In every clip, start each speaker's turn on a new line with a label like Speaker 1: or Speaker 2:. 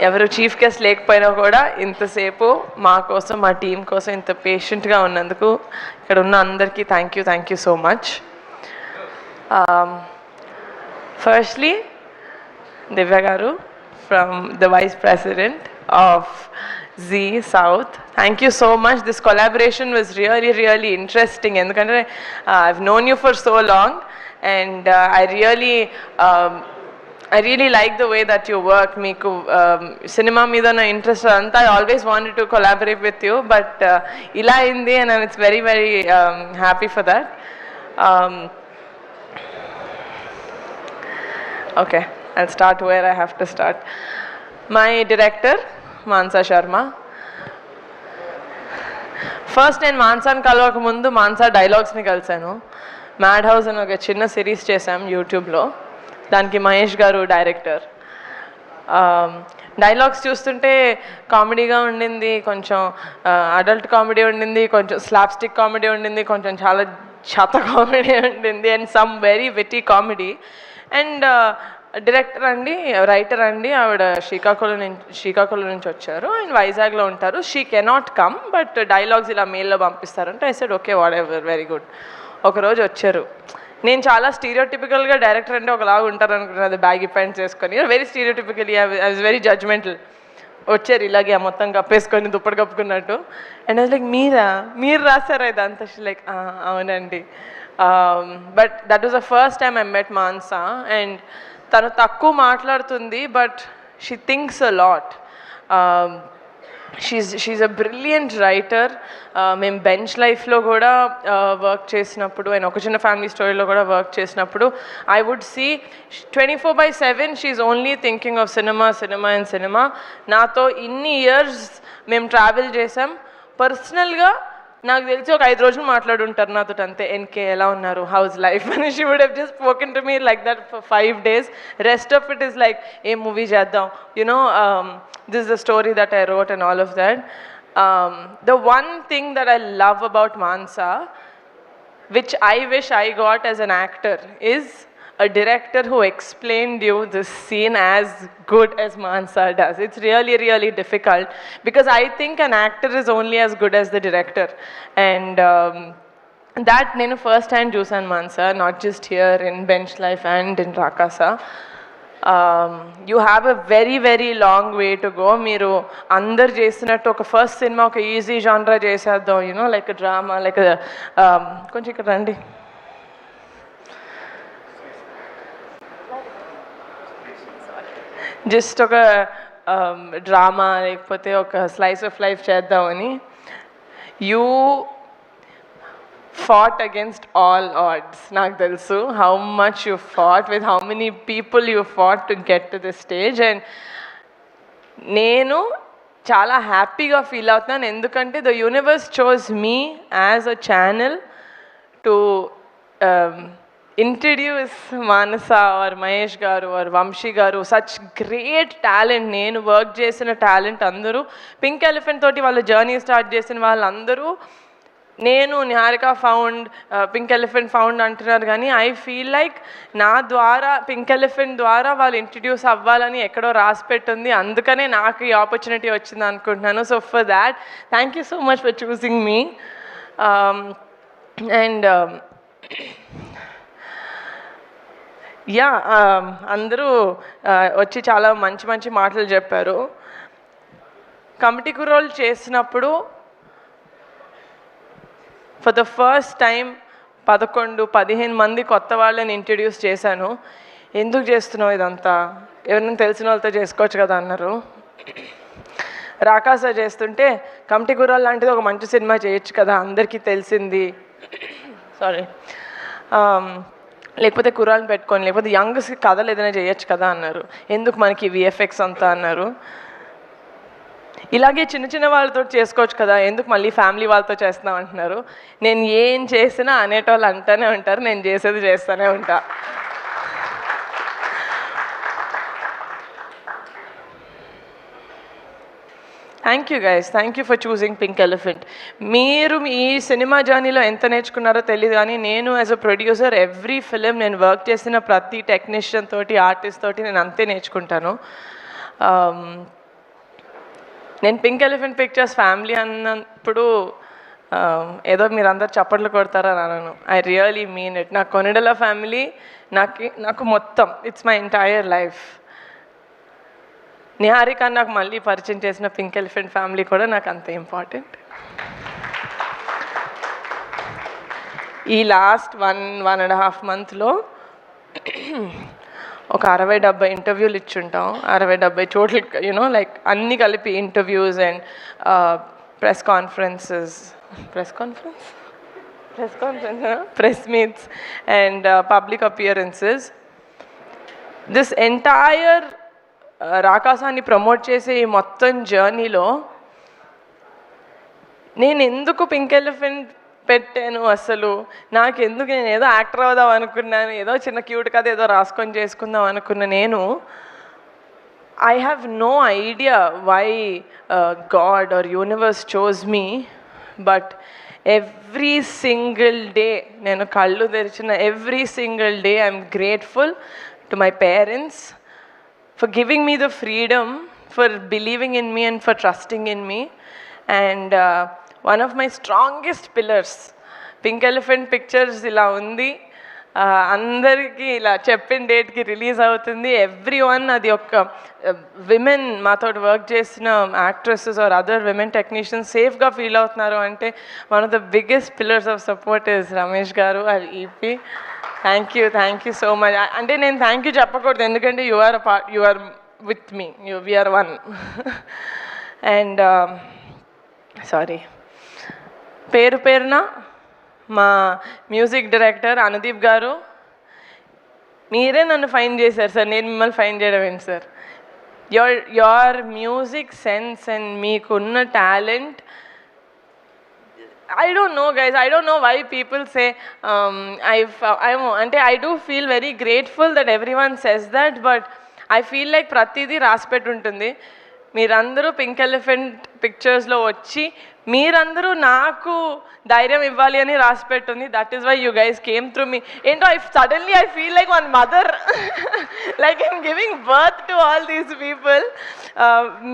Speaker 1: ఎవరు chief guest లేకపోయినా కూడా ఇంతసేపు మా కోసం మా టీం కోసం ఇంత పేషెంట్గా ఉన్నందుకు ఇక్కడ ఉన్న అందరికీ thank you so much. Firstly Divya garu from the vice president of Zee South, thank you so much. This collaboration was really interesting ఎందుకంటే I've known you for so long and I really like the way that you work. Meeku cinema meeda na interest anta I always wanted to collaborate with you, but ila indi and it's very happy for that. Okay, I'll start where I have to start. My director Mansa Sharma. First నేను మాన్సాని కలవక ముందు మాన్సా డైలాగ్స్ని కలిశాను. Mad house అని ఒక చిన్న series చేశాం యూట్యూబ్లో, దానికి మహేష్ గారు డైరెక్టర్. డైలాగ్స్ చూస్తుంటే కామెడీగా ఉండింది, కొంచెం అడల్ట్ కామెడీ ఉండింది, కొంచెం స్లాప్స్టిక్ కామెడీ ఉండింది, కొంచెం చాలా చెత్త కామెడీ ఉండింది and some very witty comedy. And director అండి, రైటర్ అండి, ఆవిడ శ్రీకాకుళం నుంచి వచ్చారు అండ్ వైజాగ్లో ఉంటారు. She cannot come but dialogues ఇలా మెయిల్లో పంపిస్తారంటే I said okay whatever, very good. ఒకరోజు వచ్చారు. నేను చాలా స్టీరియోటిపికల్గా డైరెక్టర్ అంటే ఒకలాగా ఉంటారు అనుకున్నది, బ్యాగీ ప్యాంట్స్ వేసుకొని, very stereotypical. I was very judgemental. వచ్చారు ఇలాగే మొత్తం కప్పేసుకొని దుప్పటి కప్పుకున్నట్టు. అండ్ అది లైక్ మీరు రాశారా ఇదంతా? లైక్ అవునండి. But that was the first time I met Mansa. And తను తక్కువ మాట్లాడుతుంది but she thinks a lot. She's a brilliant writer. మేము బెంచ్ లైఫ్లో కూడా వర్క్ చేసినప్పుడు అండ్ ఒక చిన్న ఫ్యామిలీ స్టోరీలో కూడా వర్క్ చేసినప్పుడు I would see 24/7 she's only thinking of cinema. నాతో ఇన్ని ఇయర్స్ మేము ట్రావెల్ చేసాం. పర్సనల్గా నాకు తెలిసి ఒక 5 రోజులు మాట్లాడుంటారు నాతో అంతే. ఎన్కే ఎలా ఉన్నారు, హౌస్ లైఫ్ అని. She would have just spoken to me like that for 5 days. Rest of it is like a movie చేద్దాం, you know, this is the story that I wrote and all of that. The one thing that I love about Mansa, which I wish I got as an actor, is a director who explained you this scene as good as Mansa does. It's really difficult because I think an actor is only as good as the director. And that nenu first hand chusan Mansa, not just here in Bench Life and in Rakasa. You have a very long way to go. మీరు అందరు చేసినట్టు ఒక first cinema ఒక easy జానరా చేసేద్దాం, you know, like drama, like కొంచెం ఇక్కడ రండి. Just ఒక డ్రామా లేకపోతే ఒక స్లైస్ ఆఫ్ లైఫ్ చేద్దామని. You fought against all odds. నాకు తెలుసు how much you fought, with how many people you fought to get to this stage. And నేను చాలా హ్యాపీగా ఫీల్ అవుతున్నాను ఎందుకంటే the universe chose me as a channel to introduce Manasa or Mahesh garu or Vamshi garu, such great talent. నేను work చేసిన talent అందరూ pink elephant తోటి వాళ్ళ జర్నీ స్టార్ట్ చేసిన వాళ్ళందరూ నేను Niharika found, pink elephant found అంటున్నారు కానీ ఐ ఫీల్ లైక్ నా ద్వారా పింక్ ఎలిఫెంట్ ద్వారా వాళ్ళు ఇంట్రడ్యూస్ అవ్వాలని ఎక్కడో రాసి పెట్టింది, అందుకనే నాకు ఈ ఆపర్చునిటీ వచ్చింది అనుకుంటున్నాను. So for that thank you so much for choosing me. And yeah, అందరూ వచ్చి చాలా మంచి మాటలు చెప్పారు. కమిటీ కుర్రోళ్ళు చేసినప్పుడు ఫర్ ద ఫస్ట్ టైం 11-15 మంది కొత్త వాళ్ళని ఇంట్రడ్యూస్ చేశాను. ఎందుకు చేస్తున్నావు ఇదంతా, ఎవరైనా తెలిసిన వాళ్ళతో చేసుకోవచ్చు కదా అన్నారు. రాకాస చేస్తుంటే కమిటీ కుర్రాళ్ళు లాంటిది ఒక మంచి సినిమా చేయొచ్చు కదా, అందరికీ తెలిసింది, సారీ, లేకపోతే కుర్రాళ్ళని పెట్టుకొని, లేకపోతే యంగ్స్కి కథలు ఏదైనా చేయొచ్చు కదా అన్నారు. ఎందుకు మనకి విఎఫ్ఎక్స్ అంతా అన్నారు. ఇలాగే చిన్న వాళ్ళతో చేసుకోవచ్చు కదా, ఎందుకు మళ్ళీ ఫ్యామిలీ వాళ్ళతో చేస్తున్నాం అంటున్నారు. నేను ఏం చేసినా అనేటోళ్ళు అంటూనే ఉంటారు, నేను చేసేది చేస్తూనే ఉంటా. Thank you guys, thank you for choosing pink elephant. మీరు ఈ సినిమా జర్నీలో ఎంత నేర్చుకున్నారో తెలియదు కానీ నేను as a producer every film నేను వర్క్ చేసిన ప్రతి టెక్నీషియన్ తోటి, ఆర్టిస్ట్ తోటి నేను అంతే నేర్చుకుంటాను. నేను పింక్ ఎలిఫెంట్ పిక్చర్స్ ఫ్యామిలీ అన్నప్పుడు ఏదో మీరు అందరు చప్పట్లు కొడతారని అనను. I really mean it. నాకు కొనిడెల ఫ్యామిలీ నాకు మొత్తం, it's my entire life. Niharika నాకు మళ్ళీ పరిచయం చేసిన పింక్ ఎలిఫెంట్ ఫ్యామిలీ కూడా నాకు అంత ఇంపార్టెంట్. ఈ లాస్ట్ 1.5 monthsలో ఒక 60-70 ఇంటర్వ్యూలు ఇచ్చుంటాం. 60-70 చోట్ల యూనో లైక్ అన్నీ కలిపి interviews and press meets and public appearances. This entire రాకాసాన్ని ప్రమోట్ చేసే ఈ మొత్తం జర్నీలో నేను ఎందుకు పింక్ ఎలిఫెంట్ పెట్టాను, అసలు నాకెందుకు, నేను ఏదో యాక్టర్ అవుదాం అనుకున్నాను, ఏదో చిన్న క్యూట్ కథ ఏదో రాసుకొని చేసుకుందాం అనుకున్న నేను, I have no idea why God or universe chose me. But every single day నేను కళ్ళు తెరిచిన every single day I'm grateful to my parents for giving me the freedom, for believing in me and for trusting in me. And one of my strongest pillars, Pink Elephant Pictures ఇలా ఉంది, అందరికీ ఇలా చెప్పిన డేట్కి release అవుతుంది. Everyone, అది ఒక women మాతో వర్క్ చేసిన actresses are other women technicians సేఫ్గా ఫీల్ అవుతున్నారు అంటే one of the biggest pillars of support is Ramesh garu and EP. Thank you so much. అంటే నేను థ్యాంక్ యూ చెప్పకూడదు, ఎందుకంటే you are with me, we are one. And sorry, పేరున మా మ్యూజిక్ డైరెక్టర్ అనుదీప్ గారు, మీరే నన్ను ఫైన్ చేశారు సార్, నేను మిమ్మల్ని ఫైన్ చేయడం ఏంటి sir. Your music sense and మీకున్న talent, I don't know guys, I don't know why people say I do feel very grateful that everyone says that, but I feel like pratidi raspet untundi. మీరందరూ పింక్ ఎలిఫెంట్ పిక్చర్స్లో వచ్చి మీరందరూ నాకు ధైర్యం ఇవ్వాలి అని రాసి పెట్టుంది. That is why you guys came through me. ఏంటో suddenly I feel like one mother, like I'm giving birth to all these people.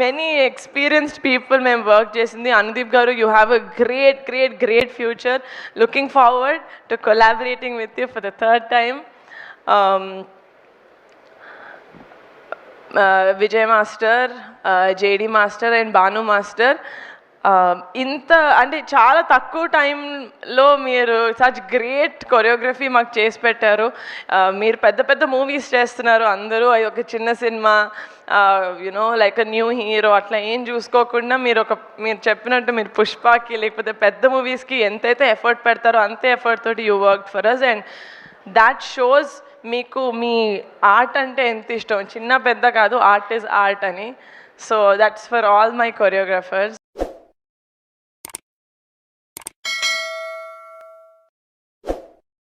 Speaker 1: Many experienced people మేము వర్క్ చేసింది. Anudeep garu, you have a great future. Looking forward to collaborating with you for the third time. Vijay master, JD master and Bhanu master, ఇంత అంటే చాలా తక్కువ టైంలో మీరు such great choreography మాకు చేసి పెట్టారు. మీరు పెద్ద మూవీస్ చేస్తున్నారు అందరూ, అది ఒక చిన్న cinema, you know like a new hero అట్లా ఏం చూసుకోకుండా మీరు చెప్పినట్టు మీరు పుష్పకి లేకపోతే పెద్ద మూవీస్కి ఎంతైతే ఎఫర్ట్ పెడతారో అంతే ఎఫర్ట్ తోటి you work for us. And that shows మీకు మీ ఆర్ట్ అంటే ఎంత ఇష్టం, చిన్న పెద్ద కాదు, ఆర్ట్ ఈజ్ ఆర్ట్ అని. So that's for all my choreographers.